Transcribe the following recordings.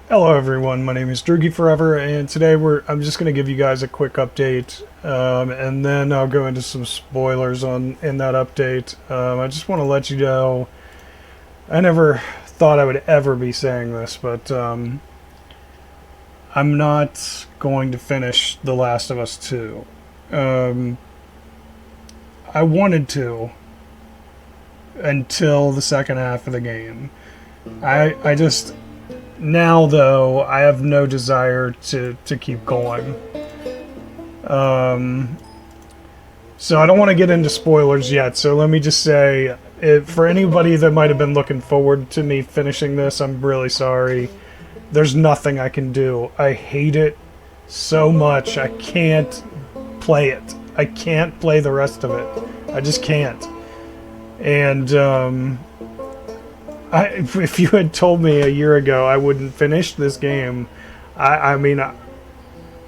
Hello everyone, my name is Droogie Forever, and today I'm just going to give you guys a quick update, and then I'll go into some spoilers in that update. I just want to let you know, I never thought I would ever be saying this, but I'm not going to finish The Last of Us 2. I wanted to, until the second half of the game. I just... Now, though, I have no desire to keep going. So I don't want to get into spoilers yet, so let me just say, for anybody that might have been looking forward to me finishing this, I'm really sorry. There's nothing I can do. I hate it so much, I can't play it. I can't play the rest of it. I just can't. And, if you had told me a year ago I wouldn't finish this game, I mean,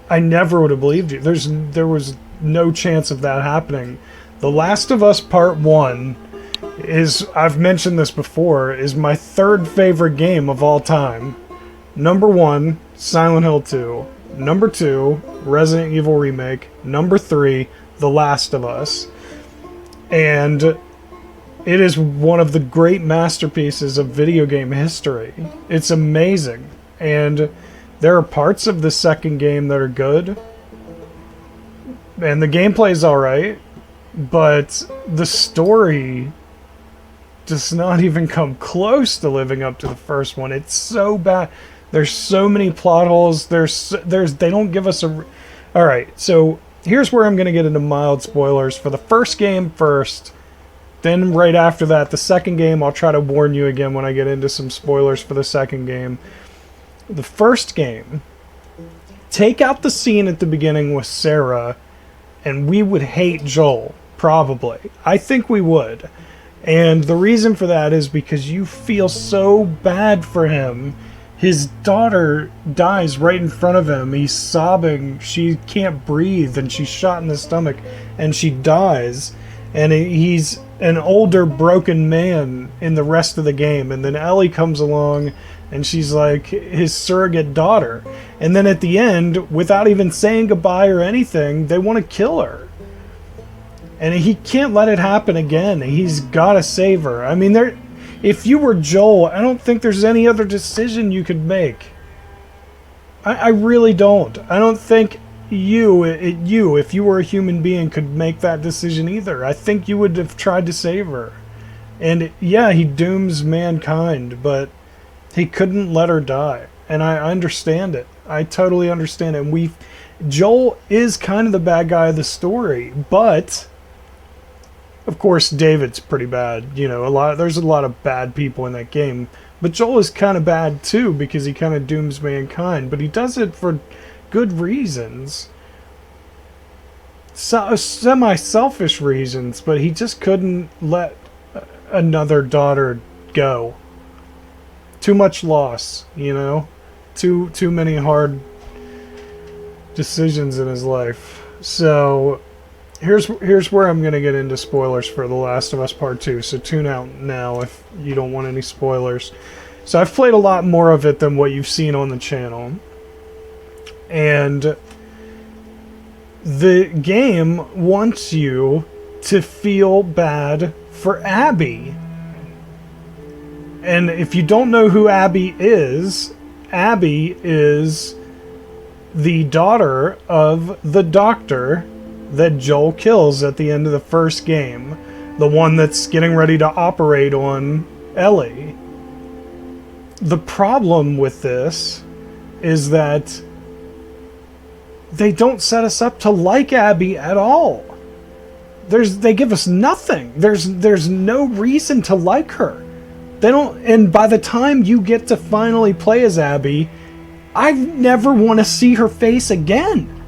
I never would have believed you. There was no chance of that happening. The Last of Us Part 1 is, I've mentioned this before, is my third favorite game of all time. Number 1, Silent Hill 2. Number 2, Resident Evil Remake. Number 3, The Last of Us. And it is one of the great masterpieces of video game history. It's amazing. And there are parts of the second game that are good. And the gameplay is alright. But the story does not even come close to living up to the first one. It's so bad. There's so many plot holes. They don't give us a... Alright, so here's where I'm going to get into mild spoilers. For the first game first... Then right after that, the second game, I'll try to warn you again when I get into some spoilers for the second game. The first game, take out the scene at the beginning with Sarah, and we would hate Joel, probably. I think we would. And the reason for that is because you feel so bad for him. His daughter dies right in front of him. He's sobbing. She can't breathe, and she's shot in the stomach, and she dies. And he's an older, broken man in the rest of the game. And then Ellie comes along, and she's like his surrogate daughter. And then at the end, without even saying goodbye or anything, they want to kill her. And he can't let it happen again. He's got to save her. I mean, if you were Joel, I don't think there's any other decision you could make. I really don't. I don't think... if you were a human being, could make that decision either. I think you would have tried to save her. And yeah, he dooms mankind, but he couldn't let her die. And I understand it. I totally understand it. And Joel is kind of the bad guy of the story, but of course David's pretty bad. You know, there's a lot of bad people in that game. But Joel is kind of bad too, because he kind of dooms mankind, but he does it for good reasons. Semi-selfish reasons, but he just couldn't let another daughter go. Too much loss, you know? Too many hard decisions in his life. So, here's where I'm going to get into spoilers for The Last of Us Part 2, so tune out now if you don't want any spoilers. So I've played a lot more of it than what you've seen on the channel. And the game wants you to feel bad for Abby. And if you don't know who Abby is the daughter of the doctor that Joel kills at the end of the first game. The one that's getting ready to operate on Ellie. The problem with this is that they don't set us up to like Abby at all. They give us nothing. There's no reason to like her. They don't, and by the time you get to finally play as Abby, I never want to see her face again.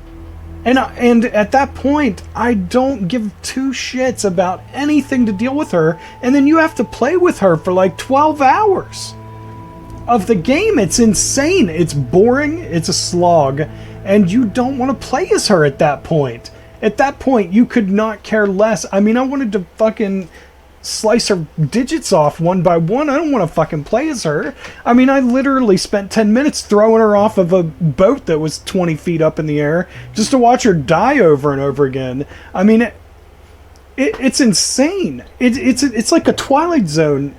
And at that point, I don't give two shits about anything to deal with her, and then you have to play with her for like 12 hours of the game. It's insane. It's boring. It's a slog. And you don't want to play as her at that point. At that point, you could not care less. I mean, I wanted to fucking slice her digits off one by one. I don't want to fucking play as her. I mean, I literally spent 10 minutes throwing her off of a boat that was 20 feet up in the air just to watch her die over and over again. I mean, it's insane. It's like a Twilight Zone.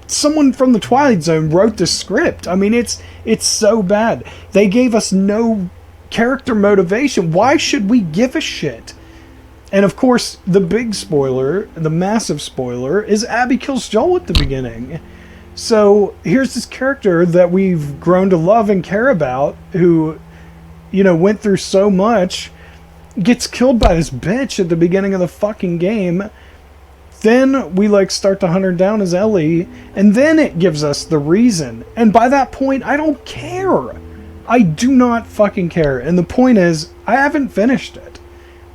Someone from the Twilight Zone wrote the script. I mean, it's so bad. They gave us no character motivation. Why should we give a shit? And of course, the big spoiler, the massive spoiler, is Abby kills Joel at the beginning. So here's this character that we've grown to love and care about, who, you know, went through so much, gets killed by this bitch at the beginning of the fucking game. Then we like start to hunt her down as Ellie, and then it gives us the reason. And by that point, I don't care. I do not fucking care. And the point is, I haven't finished it.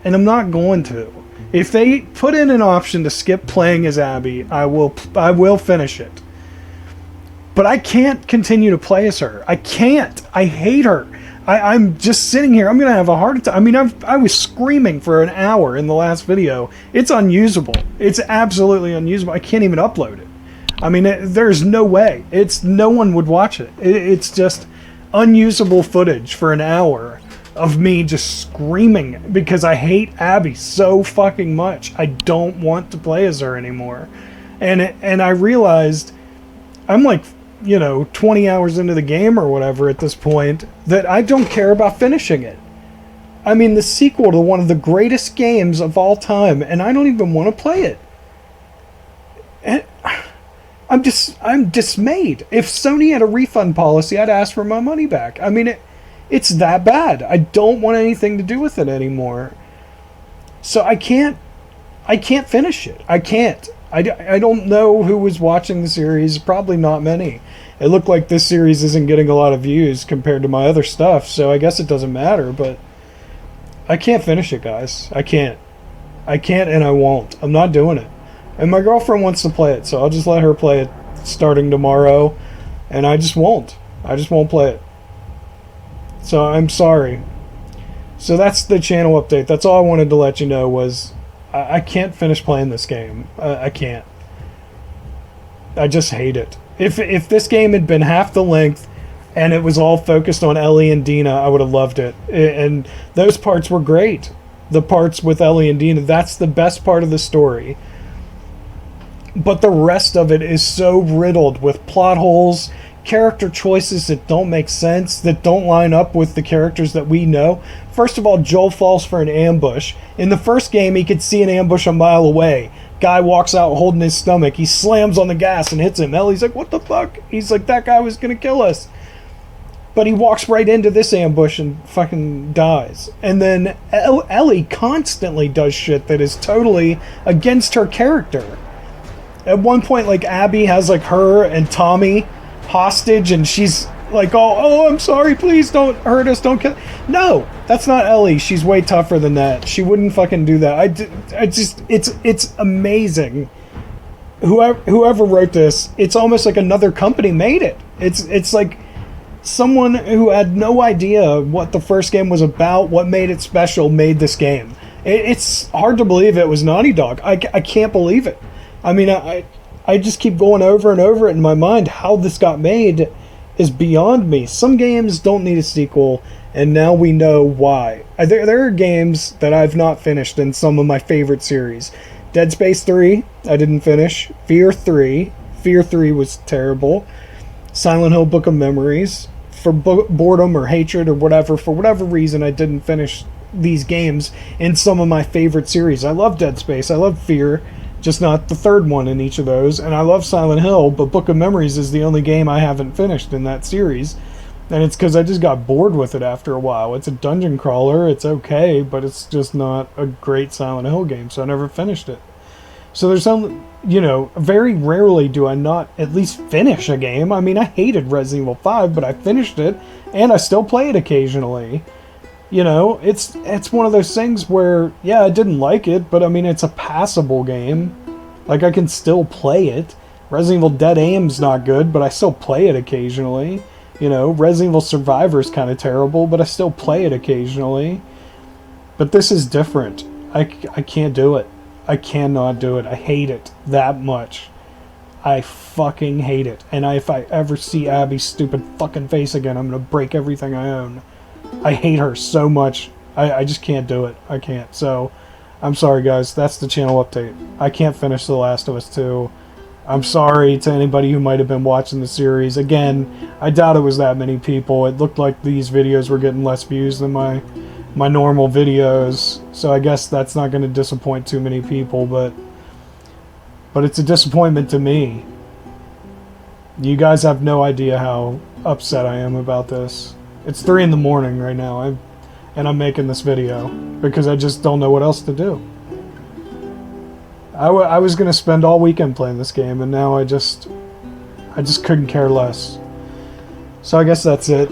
And I'm not going to. If they put in an option to skip playing as Abby, I will finish it. But I can't continue to play as her. I can't. I hate her. I'm just sitting here. I'm going to have a heart attack. I mean, I was screaming for an hour in the last video. It's unusable. It's absolutely unusable. I can't even upload it. I mean, there's no way. No one would watch it. It's just unusable footage for an hour of me just screaming because I hate Abby so fucking much. I don't want to play as her anymore. And I realized I'm like, you know, 20 hours into the game or whatever at this point, that I don't care about finishing it. I mean, the sequel to one of the greatest games of all time, and I don't even want to play it. And I'm dismayed. If Sony had a refund policy, I'd ask for my money back. I mean, it's that bad. I don't want anything to do with it anymore. So I can't finish it. I can't. I don't know who was watching the series. Probably not many. It looked like this series isn't getting a lot of views compared to my other stuff, so I guess it doesn't matter, but I can't finish it, guys. I can't. I can't, and I won't. I'm not doing it. And my girlfriend wants to play it, so I'll just let her play it starting tomorrow, and I just won't. I just won't play it. So I'm sorry. So that's the channel update. That's all I wanted to let you know was I can't finish playing this game. I can't. I just hate it. If this game had been half the length and it was all focused on Ellie and Dina, I would have loved it. And those parts were great. The parts with Ellie and Dina, that's the best part of the story. But the rest of it is so riddled with plot holes, character choices that don't make sense, that don't line up with the characters that we know. First of all, Joel falls for an ambush. In the first game, he could see an ambush a mile away. Guy walks out holding his stomach. He slams on the gas and hits him. Ellie's like, what the fuck? He's like, that guy was gonna kill us. But he walks right into this ambush and fucking dies. And then Ellie constantly does shit that is totally against her character. At one point, like, Abby has like her and Tommy hostage, and she's like, oh, I'm sorry, please don't hurt us, don't kill. No, that's not Ellie. She's way tougher than that. She wouldn't fucking do that. It's amazing. Whoever wrote this, it's almost like another company made it. It's like someone who had no idea what the first game was about, what made it special, made this game. It's hard to believe it was Naughty Dog. I can't believe it. I mean, I just keep going over and over it in my mind. How this got made is beyond me. Some games don't need a sequel, and now we know why. There are games that I've not finished in some of my favorite series. Dead Space 3, I didn't finish. Fear 3 was terrible. Silent Hill Book of Memories, for boredom or hatred or whatever, for whatever reason, I didn't finish these games in some of my favorite series. I love Dead Space, I love Fear, just not the third one in each of those, and I love Silent Hill, but Book of Memories is the only game I haven't finished in that series, and it's because I just got bored with it after a while. It's a dungeon crawler, it's okay, but it's just not a great Silent Hill game, so I never finished it. So there's some, you know, very rarely do I not at least finish a game. I mean, I hated Resident Evil 5, but I finished it, and I still play it occasionally. You know, it's one of those things where, yeah, I didn't like it, but I mean, it's a passable game. Like, I can still play it. Resident Evil Dead Aim's not good, but I still play it occasionally. You know, Resident Evil Survivor's kind of terrible, but I still play it occasionally. But this is different. I can't do it. I cannot do it. I hate it that much. I fucking hate it. And if I ever see Abby's stupid fucking face again, I'm gonna break everything I own. I hate her so much. I just can't do it. I can't. So, I'm sorry guys. That's the channel update. I can't finish The Last of Us 2. I'm sorry to anybody who might have been watching the series. Again, I doubt it was that many people. It looked like these videos were getting less views than my normal videos. So I guess that's not going to disappoint too many people, but it's a disappointment to me. You guys have no idea how upset I am about this. It's 3 in the morning right now, and I'm making this video because I just don't know what else to do. I was going to spend all weekend playing this game, and now I just couldn't care less. So I guess that's it.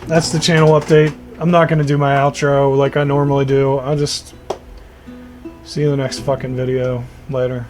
That's the channel update. I'm not going to do my outro like I normally do. I'll just see you in the next fucking video. Later.